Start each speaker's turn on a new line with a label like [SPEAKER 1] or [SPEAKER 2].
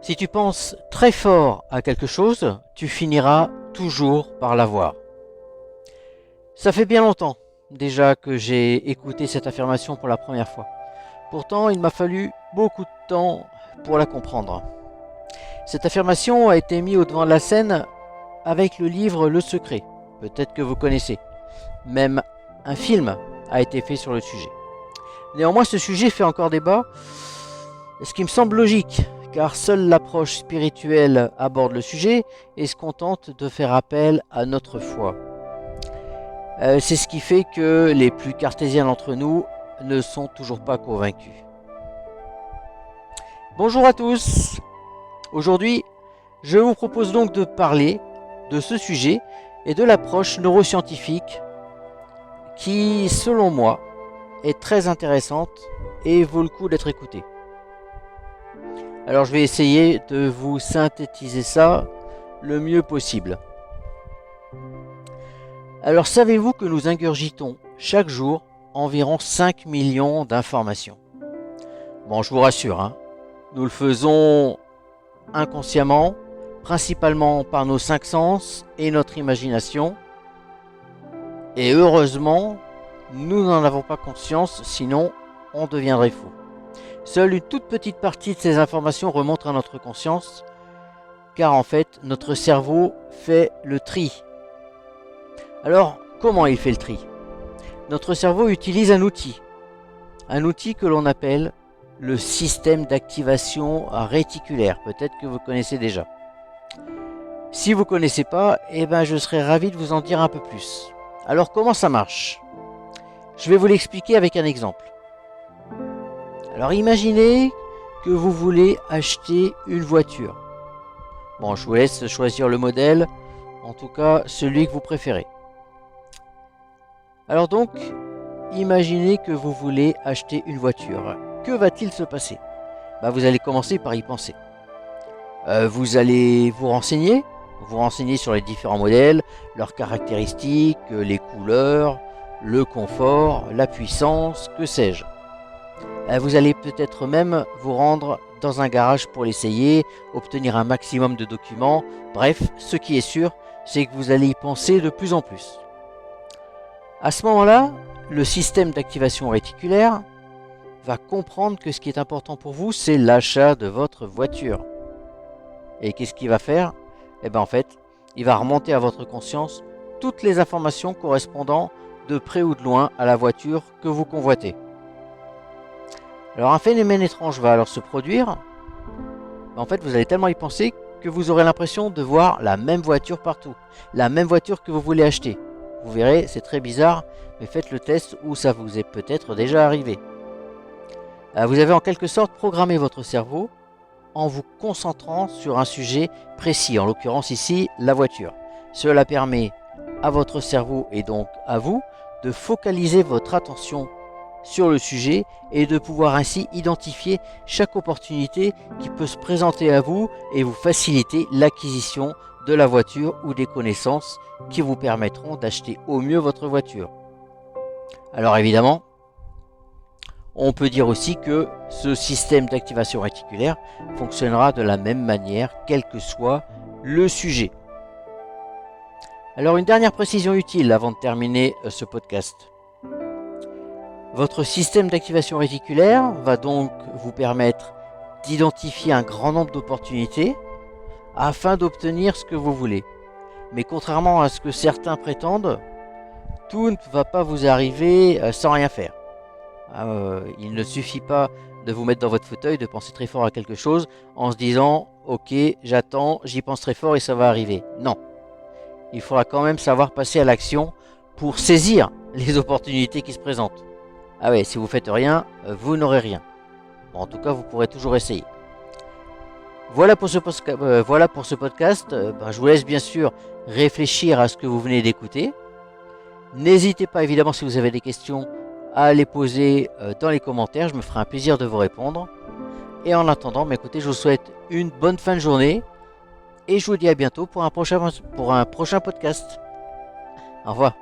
[SPEAKER 1] Si tu penses très fort à quelque chose, tu finiras toujours par l'avoir. Ça fait bien longtemps déjà que j'ai écouté cette affirmation pour la première fois. Pourtant, il m'a fallu beaucoup de temps pour la comprendre. Cette affirmation a été mise au devant de la scène avec le livre Le Secret. Peut-être que vous connaissez. Même un film a été fait sur le sujet. Néanmoins, ce sujet fait encore débat, ce qui me semble logique, car seule l'approche spirituelle aborde le sujet et se contente de faire appel à notre foi. C'est ce qui fait que les plus cartésiens d'entre nous ne sont toujours pas convaincus. Bonjour à tous. Aujourd'hui, je vous propose donc de parler de ce sujet et de l'approche neuroscientifique qui, selon moi, est très intéressante et vaut le coup d'être écoutée. Alors je vais essayer de vous synthétiser ça le mieux possible. Alors savez-vous que nous ingurgitons chaque jour environ 5 millions d'informations? Bon, je vous rassure, nous le faisons inconsciemment, principalement par nos 5 sens et notre imagination. Et heureusement, nous n'en avons pas conscience, sinon on deviendrait fou. Seule une toute petite partie de ces informations remonte à notre conscience, car en fait, notre cerveau fait le tri. Alors, comment il fait le tri? Notre cerveau utilise un outil que l'on appelle le système d'activation réticulaire. Peut-être que vous connaissez déjà. Si vous ne connaissez pas, je serais ravi de vous en dire un peu plus. Alors, comment ça marche? Je vais vous l'expliquer avec un exemple. Alors, imaginez que vous voulez acheter une voiture. Bon, je vous laisse choisir le modèle, en tout cas celui que vous préférez. Alors donc, imaginez que vous voulez acheter une voiture. Que va-t-il se passer? Vous allez commencer par y penser. Vous allez vous renseigner sur les différents modèles, leurs caractéristiques, les couleurs, le confort, la puissance, que sais-je. Vous allez peut-être même vous rendre dans un garage pour l'essayer, obtenir un maximum de documents. Bref, ce qui est sûr, c'est que vous allez y penser de plus en plus. À ce moment-là, le système d'activation réticulaire va comprendre que ce qui est important pour vous, c'est l'achat de votre voiture. Et qu'est-ce qu'il va faire? En fait, il va remonter à votre conscience toutes les informations correspondant de près ou de loin à la voiture que vous convoitez. Alors un phénomène étrange va alors se produire. En fait, vous allez tellement y penser que vous aurez l'impression de voir la même voiture partout, la même voiture que vous voulez acheter. Vous verrez, c'est très bizarre, mais faites le test ou ça vous est peut-être déjà arrivé. Vous avez en quelque sorte programmé votre cerveau en vous concentrant sur un sujet précis, en l'occurrence ici, la voiture. Cela permet à votre cerveau et donc à vous de focaliser votre attention sur le sujet et de pouvoir ainsi identifier chaque opportunité qui peut se présenter à vous et vous faciliter l'acquisition de la voiture ou des connaissances qui vous permettront d'acheter au mieux votre voiture. Alors évidemment, on peut dire aussi que ce système d'activation réticulaire fonctionnera de la même manière, quel que soit le sujet. Alors une dernière précision utile avant de terminer ce podcast. Votre système d'activation réticulaire va donc vous permettre d'identifier un grand nombre d'opportunités afin d'obtenir ce que vous voulez. Mais contrairement à ce que certains prétendent, tout ne va pas vous arriver sans rien faire. Il ne suffit pas de vous mettre dans votre fauteuil, de penser très fort à quelque chose en se disant « Ok, j'attends, j'y pense très fort et ça va arriver ». Non, il faudra quand même savoir passer à l'action pour saisir les opportunités qui se présentent. Ah ouais, si vous faites rien, vous n'aurez rien. Bon, en tout cas, vous pourrez toujours essayer. Voilà pour ce podcast. Je vous laisse bien sûr réfléchir à ce que vous venez d'écouter. N'hésitez pas évidemment si vous avez des questions à les poser dans les commentaires. Je me ferai un plaisir de vous répondre. Et en attendant, écoutez, je vous souhaite une bonne fin de journée. Et je vous dis à bientôt pour un prochain podcast. Au revoir.